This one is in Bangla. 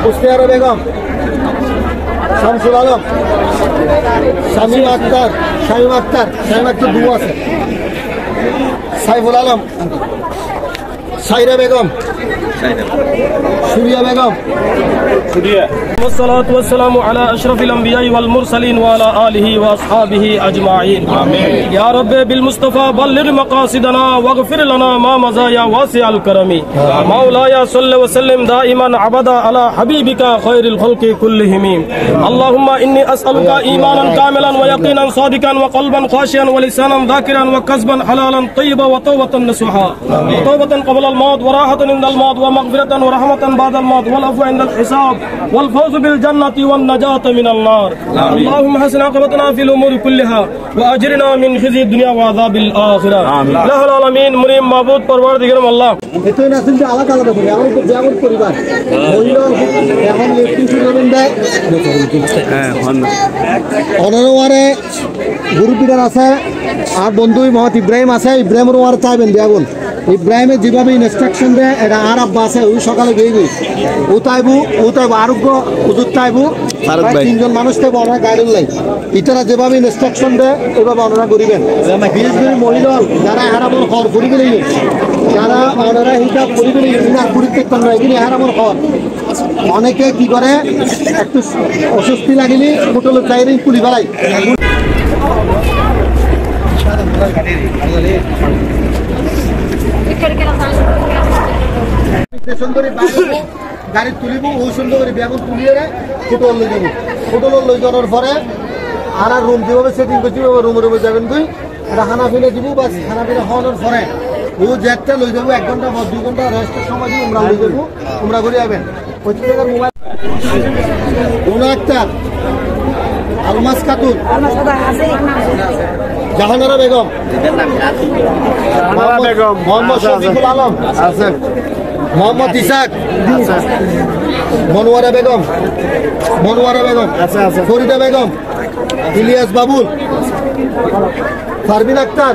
কুশতিয়ারা বেগম, শামসুল আলম, শামীম আক্তার, শামীম আক্তার দু আছে, সাইফুল আলম, সাইরা বেগম, সুরিয়া বেগম, والصلاة والسلام على أشرف الأنبياء والمرسلين وعلى آله وأصحابه أجمعين آمين يا رب بالمصطفى بلغ مقاصدنا واغفر لنا ما مضى يا واسع الكرم مولاي صل وسلم دائما أبدا على حبيبك خير الخلق كلهم اللهم إني أسألك إيمانا كاملا ويقينا صادقا وقلبا خاشعا ولسانا ذاكرا وكسبا حلالا طيبا وتوبة نصوحا وتوبة قبل الموت وراحة عند الموت ومغفرة ورحمة بعد الموت والعفو عند الحساب والفوز بالجنة والنجاة من النار اللهم حسن عاقبتنا في الأمور كلها وأجرنا من خزي الدنيا وعذاب الآخرة إله العالمين مريم معبود পরওয়ারদিগার আল্লাহ এতই না কিন্তু আলাদা আলাদা করে আমার তো যেমন পরিবার মহিলা এখন লিফটিং করবেন দেয় অনরওয়ারে গ্রুপ লিডার আছে আর বন্ধু মোহাম্মদ ইব্রাহিম আছে ইব্রাহিমের ওয়ার চাইবেন বেগুন ইব্রাহিমের যেভাবে ইনস্ট্রাকশন দেয় এটা আর আব্বা আছে ওই সকালে গিয়ে গই ও তাইবু আরোগ্য হুজুর তাইবু তিনজন মানুষ থাকবো ওনারা গাইডেন লাই ইটারা যেভাবে ইনস্ট্রাকশন দেয় ওইভাবে ওনারা করিবেন বিশেষ করে মহিলা যারা হারামন হর করিবে যারা ওনারা হিসাব করিবে না গুরুত্ব না এগুলি হারামন হর অনেকে কি করে একটু অস্বস্তি লাগিলে হোটেলের চাইলে পুলি বেড়াই গাড়ি তুলিব ওই সুন্দর করে ব্যাগ তুলিয়ে হোটেল লই যাব হোটেল লই যাওয়ার পরে আর রুম যেভাবে সেটিং করছি রুমের উপরে যাবেন তুই এটা খানা ফিরে দিব বা খানা ফিরে হওয়ানোর পরে ও জ্যাকটা লই যাবো 1 ঘন্টা বা 2 ঘন্টা রেস্টের সময় দিয়ে আমরা লই যাবো তোমরা করে যাবেন 25 টাকার মোবাইল একটা আলমাস খাতুন জাহানারা বেগম মোহাম্মদ শফিকুল আলম আছেন মোহাম্মদ ইসাক মনোয়ারা বেগম ফরিদা বেগম ইলিয়াস বাবুল পারভিন আক্তার